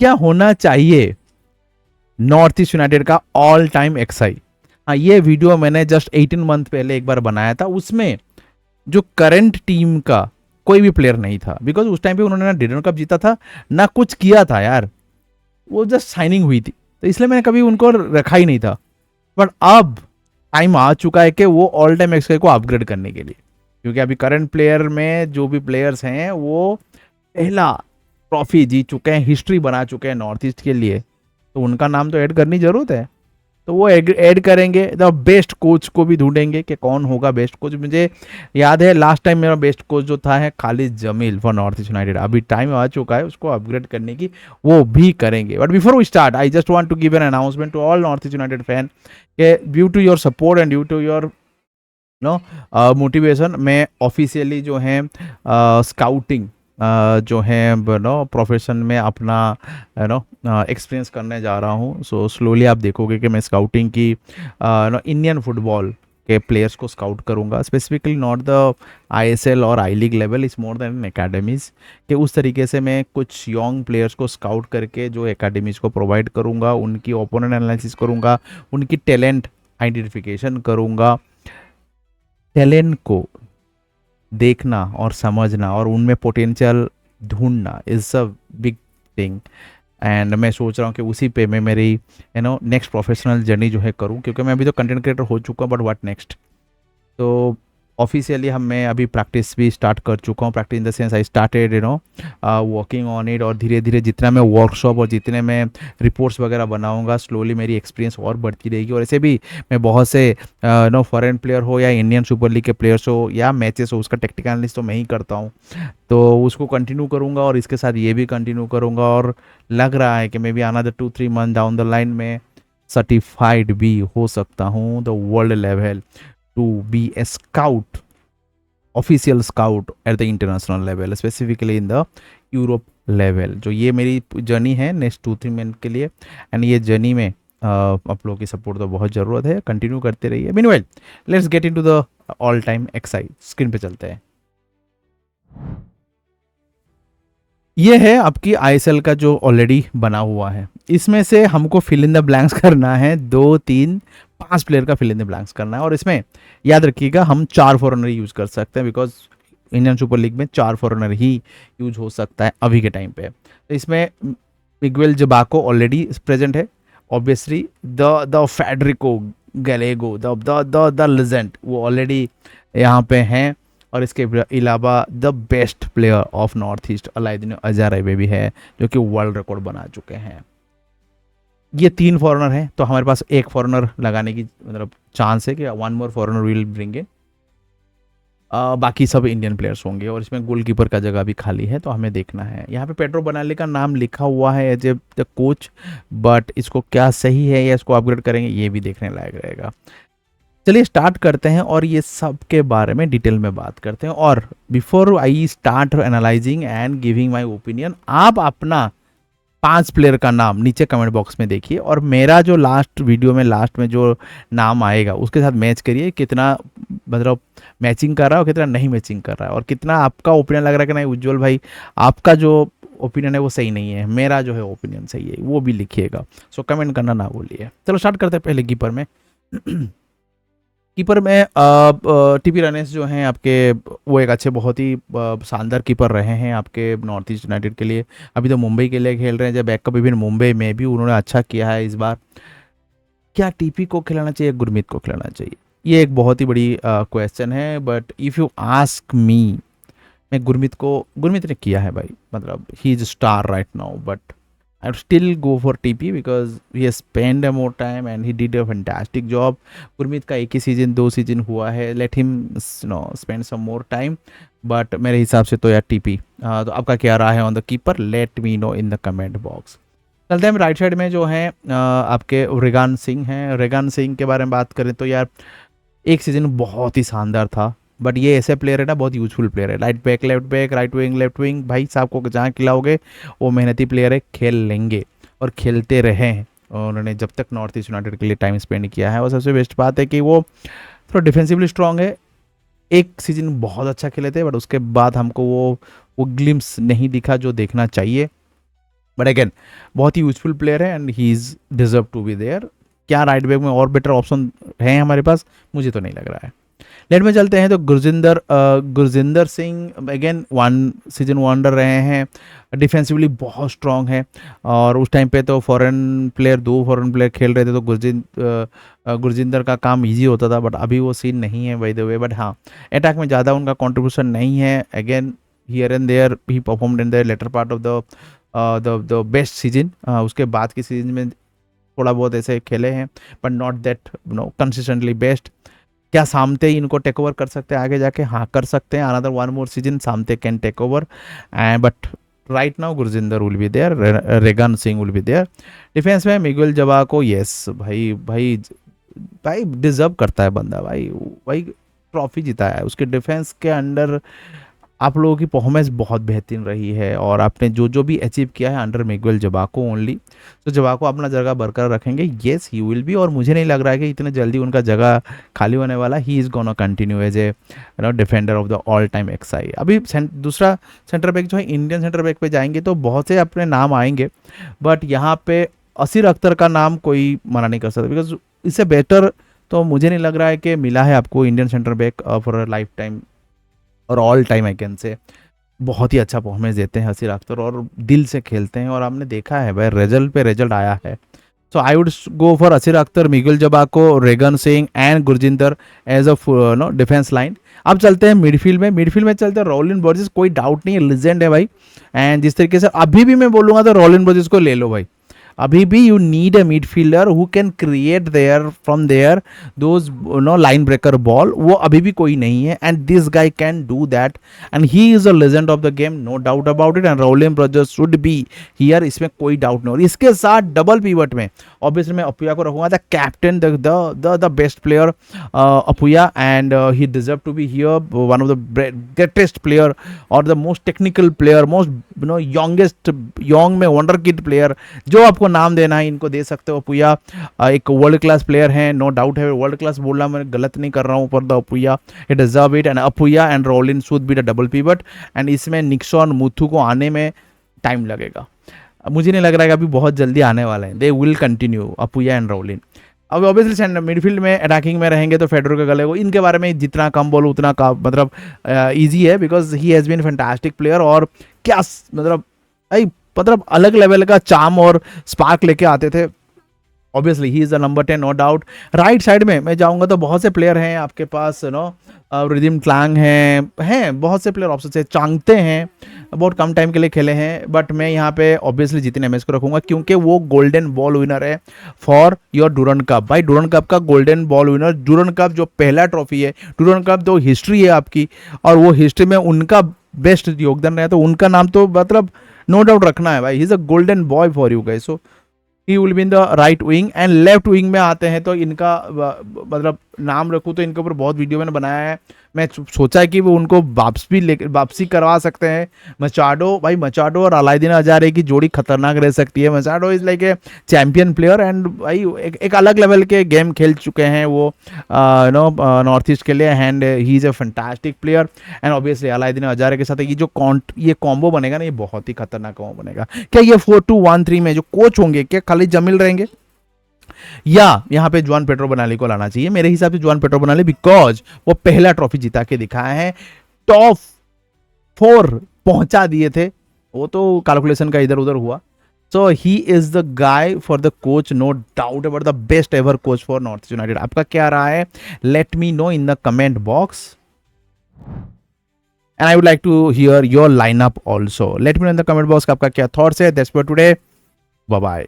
क्या होना चाहिए नॉर्थ ईस्ट यूनाइटेड का ऑल टाइम एक्सआई। हाँ, ये वीडियो मैंने जस्ट 18 मंथ पहले एक बार बनाया था, उसमें जो करंट टीम का कोई भी प्लेयर नहीं था, बिकॉज उस टाइम पे उन्होंने ना डिनर कप जीता था ना कुछ किया था यार, वो जस्ट साइनिंग हुई थी, तो इसलिए मैंने कभी उनको रखा ही नहीं था। बट अब टाइम आ चुका है कि वो ऑल टाइम एक्सआई को अपग्रेड करने के लिए, क्योंकि अभी करंट प्लेयर में जो भी प्लेयर्स हैं वो पहला ट्रॉफी जीत चुके हैं, हिस्ट्री बना चुके हैं नॉर्थ ईस्ट के लिए, तो उनका नाम तो ऐड करनी जरूरत है। तो वो ऐड करेंगे, द बेस्ट कोच को भी ढूंढेंगे कि कौन होगा बेस्ट कोच। मुझे याद है लास्ट टाइम मेरा बेस्ट कोच जो था है Khalid Jamil for North East United, अभी टाइम आ चुका है उसको अपग्रेड करने की, वो भी करेंगे। But before we start I just want to give an announcement to all North East United fan कि due to your support and due to your no motivation, मैं ऑफिशियली जो है स्काउटिंग जो है नो प्रोफेशन में अपना no experience करने जा रहा हूँ। सो स्लोली आप देखोगे कि मैं स्काउटिंग की नो इंडियन फुटबॉल के प्लेयर्स को स्काउट करूँगा, स्पेसिफिकली नॉट द आईएसएल और I league level, is more than academies कि उस तरीके से मैं कुछ यंग प्लेयर्स को स्काउट करके जो एकेडमीज़ को प्रोवाइड करूँगा, उनकी ओपोनेंट एनालिसिस करूँगा, उनकी टैलेंट आइडेंटिफिकेशन करूँगा। टैलेंट को देखना और समझना और उनमें पोटेंशियल ढूंढना is a big thing, and मैं सोच रहा हूँ कि उसी पे मैं मेरी नेक्स्ट प्रोफेशनल जर्नी जो है करूँ, क्योंकि मैं अभी तो कंटेंट क्रिएटर हो चुका हूँ, बट व्हाट नेक्स्ट। तो ऑफिशियली मैं अभी प्रैक्टिस भी स्टार्ट कर चुका हूँ, practice in the sense I started working on it, और धीरे धीरे जितना मैं वर्कशॉप और जितने मैं रिपोर्ट्स वगैरह बनाऊंगा, स्लोली मेरी एक्सपीरियंस और बढ़ती रहेगी। और ऐसे भी मैं बहुत से फॉरेन प्लेयर हो या इंडियन सुपर लीग के प्लेयर्स हो या मैचेस हो, उसका टेक्निकल एनालिस्ट तो मैं ही करता हूँ, तो उसको कंटिन्यू करूँगा और इसके साथ ये भी कंटिन्यू करूँगा। और लग रहा है कि may be another 2-3 month down the line में सर्टिफाइड भी हो सकता हूँ the world level to be a scout, official scout at the international level, specifically in the Europe level। जो ये मेरी जर्नी है नेक्स्ट 2-3 मंथ के लिए, एंड ये जर्नी में आप लोगों की सपोर्ट तो बहुत ज़रूरत है, कंटिन्यू करते रहिए। Meanwhile let's get into the all time exercise, screen पे चलते हैं। ये है आपकी आईएसएल का जो ऑलरेडी बना हुआ है, इसमें से हमको फिल इन द ब्लैंक्स करना है, 2-3-5 प्लेयर का फिल इन द ब्लैंक्स करना है। और इसमें याद रखिएगा हम 4 फॉरेनर यूज़ कर सकते हैं, बिकॉज इंडियन सुपर लीग में 4 फॉरेनर ही यूज हो सकता है अभी के टाइम पे। तो इसमें मिगुएल जबाको ऑलरेडी प्रेजेंट है, obviously the Federico Gallego the legend, वो ऑलरेडी यहाँ पे हैं। और इसके अलावा the best player of North East Alaaeddine Ajaraie भी है, जो कि वर्ल्ड रिकॉर्ड बना चुके हैं। ये 3 फॉरेनर हैं, तो हमारे पास एक फॉरेनर लगाने की मतलब चांस है कि 1 मोर फॉरेनर विल ब्रिंग इन। बाकी सब इंडियन प्लेयर्स होंगे, और इसमें गोलकीपर का जगह भी खाली है, तो हमें देखना है। यहाँ पे पेड्रो बनाले का नाम लिखा हुआ है as a the coach, but इसको क्या सही है या इसको अपग्रेड करेंगे, ये भी देखने लायक रहेगा। चलिए स्टार्ट करते हैं और ये सब के बारे में डिटेल में बात करते हैं। और before I start analysing and giving my opinion, आप अपना 5 प्लेयर का नाम नीचे कमेंट बॉक्स में देखिए, और मेरा जो लास्ट वीडियो में लास्ट में जो नाम आएगा उसके साथ मैच करिए, कितना मतलब मैचिंग कर रहा है और कितना नहीं मैचिंग कर रहा है, और कितना आपका ओपिनियन लग रहा है कि नहीं उज्जवल भाई आपका जो ओपिनियन है वो सही नहीं है, मेरा जो है ओपिनियन सही है, वो भी लिखिएगा। सो कमेंट करना ना भूलिए। चलो स्टार्ट करते हैं पहले कीपर में। कीपर में टीपी रनेस जो हैं आपके, वो एक अच्छे बहुत ही शानदार कीपर रहे हैं आपके नॉर्थ ईस्ट यूनाइटेड के लिए। अभी तो मुंबई के लिए खेल रहे हैं, जब बैकअप इवन मुंबई में भी उन्होंने अच्छा किया है इस बार। क्या टीपी को खिलाना चाहिए, गुरमीत को खिलाना चाहिए, ये एक बहुत ही बड़ी क्वेश्चन है। But if you ask me, मैं गुरमीत ने किया है भाई, मतलब he is star right now, but I would still go for TP because he has spent more time and he did a fantastic job. Gurmeet का एक ही सीजन 2 सीजन हुआ है, let him spend some more time, but मेरे हिसाब से तो यार TP। तो आपका क्या रहा है on the keeper, late me know in the comment box. चलते हैं राइट साइड में जो है आपके रेगान सिंह हैं। रेगान सिंह के बारे में बात करें तो यार एक सीजन बहुत ही शानदार था, बट ये ऐसे प्लेयर है ना, बहुत यूजफुल प्लेयर है। Right back, left back, right wing, left wing, भाई साहब को जहाँ खिलाओगे वो मेहनती प्लेयर है, खेल लेंगे और खेलते रहे हैं। और उन्होंने जब तक नॉर्थ ईस्ट यूनाइटेड के लिए टाइम स्पेंड किया है, और सबसे बेस्ट बात है कि वो थोड़ा डिफेंसिवली स्ट्रांग है। एक सीजन बहुत अच्छा खेले थे, बट उसके बाद हमको वो ग्लिम्स नहीं दिखा जो देखना चाहिए। बट अगेन बहुत ही यूजफुल प्लेयर है and he is deserve to be there. क्या राइट बैक में और बेटर ऑप्शन है हमारे पास? मुझे तो नहीं लग रहा है। लेट में चलते हैं तो Gurjinder Singh again one season wonder रहे हैं, डिफेंसिवली बहुत स्ट्रांग है और उस टाइम पे तो दो फॉरेन प्लेयर खेल रहे थे तो गुरजिंदर का काम इजी होता था, बट अभी वो सीन नहीं है बाय द वे। बट हाँ, अटैक में ज़्यादा उनका कंट्रीब्यूशन नहीं है। Again here and there he performed in the later part of the best season, उसके बाद की सीजन में थोड़ा बहुत ऐसे खेले हैं but not that consistently best. क्या सामते इनको टेक ओवर कर सकते हैं आगे जाके? हाँ, कर सकते हैं। Another one more season Samte can take over and but right now Gurjinder will be there, Regan Singh will be there. Defence में मिगुएल जबाको, यस भाई भाई भाई डिजर्व करता है बंदा, भाई भाई ट्रॉफी जिताया है उसके डिफेंस के अंडर। आप लोगों की परफॉर्मेंस बहुत बेहतरीन रही है और आपने जो जो भी अचीव किया है अंडर मिगुएल जबाको ओनली, तो जबाको अपना जगह बरकरार रखेंगे। येस ही विल बी, और मुझे नहीं लग रहा है कि इतने जल्दी उनका जगह खाली होने वाला। He is gonna continue as a defender of the all time XI. अभी दूसरा सेंटर बैक जो है इंडियन सेंटर बैक पे जाएंगे तो बहुत से अपने नाम आएंगे, बट यहाँ पे असीर अख्तर का नाम कोई मना नहीं कर सकता, बिकॉज इससे बेटर तो मुझे नहीं लग रहा है कि मिला है आपको Indian centre back for lifetime और all time. I can say बहुत ही अच्छा परफॉर्मेंस देते हैं असीर अख्तर और दिल से खेलते हैं और हमने देखा है भाई रिजल्ट पे रिजल्ट आया है। So I would go for Asheer Akhtar, Miguel Zabaco, Regan Singh and Gurjinder as a defence line. अब चलते हैं मिडफील्ड में। मिडफील्ड में चलते हैं रॉलिन बॉर्जिस, कोई डाउट नहीं है, लेजेंड है भाई। एंड जिस तरीके से अभी भी मैं बोलूँगा तो रॉलिन बॉर्जिस को ले लो भाई। अभी भी you need a midfielder who can create there from there those line breaker ball, वो अभी भी कोई नहीं है and this guy can do that and he is a legend of the game, no doubt about it. And Rollin brothers should be here, इसमें कोई doubt नहीं। और इसके साथ डबल पीवट में ऑब्वियसली मैं अपुया को रखूंगा, the captain, the best player Apuia, and he deserve to be here, one of the greatest player और the most technical player, most youngest young में वंडर किड प्लेयर, जो आपको नाम देना है इनको दे सकते हो। अपुया एक वर्ल्ड क्लास प्लेयर है, नो डाउट है। वर्ल्ड क्लास बोलना मैं गलत नहीं कर रहा हूँ, पर the Apuia it deserve it. And Apuia and Rollin should be the double pivot and इसमें निक्सन मुथु को आने में टाइम लगेगा, मुझे नहीं लग रहा है कि अभी बहुत जल्दी आने वाले हैं। They will continue Apuia and Rollin. अब ऑब्वियसली मिडफील्ड में अटैकिंग में रहेंगे तो फेडरो गले को, इनके बारे में जितना कम बोलो उतना का मतलब ईजी है, because he has been fantastic player और क्या मतलब अलग लेवल का चार्म और स्पार्क लेके आते थे। Obviously he is the number 10 no doubt. Right side में मैं जाऊंगा तो बहुत से प्लेयर हैं आपके पास, रिदिम क्लांग हैं बहुत से प्लेयर ऑप्शन से, चांगते हैं बहुत कम टाइम के लिए खेले हैं, बट मैं यहाँ पे ऑब्वियसली जितिन एमएस को रखूंगा क्योंकि वो गोल्डन बॉल विनर है फॉर योर डूरन कप। भाई डूरन कप का golden ball winner, Durand cup जो पहला ट्रॉफी है, डूरन कप जो हिस्ट्री है आपकी और वो हिस्ट्री में उनका बेस्ट योगदान रहा है, तो उनका नाम तो मतलब नो डाउट रखना है भाई। ही is a golden boy for you guys. So he will be in the right wing and left wing में आते हैं तो इनका मतलब नाम रखूँ तो इनके ऊपर बहुत वीडियो मैंने बनाया है। मैं सोचा है कि वो उनको वापसी करवा सकते हैं। मचाडो भाई, मचाडो और अलाउद्दीन अजारे की जोड़ी खतरनाक रह सकती है। Machado is like a champion player and भाई एक अलग लेवल के गेम खेल चुके हैं वो नॉर्थ ईस्ट के लिए and he is a fantastic player. And obviously Alaaeddine Ajaraie के साथ ये कॉम्बो बनेगा ना, ये बहुत ही खतरनाक कॉम्बो बनेगा। क्या ये 4-2-1-3 में जो कोच होंगे क्या खाली जमील रहेंगे या यहाँ पे जुआन पेड्रो बनाली को लाना चाहिए? मेरे हिसाब से जुआन पेड्रो बनाली, बिकॉज वो पहला ट्रॉफी जिता के दिखाया है, टॉप 4 पहुंचा दिए थे, वो तो कैलकुलेशन का इधर उधर हुआ। So he is the guy for the coach, no doubt about the best ever coach for North East United. आपका क्या रहा है? Let me know in the comment box and I would like to hear your lineup also. Let me know in the comment box आपका क्या thoughts है। That's for today, bye bye.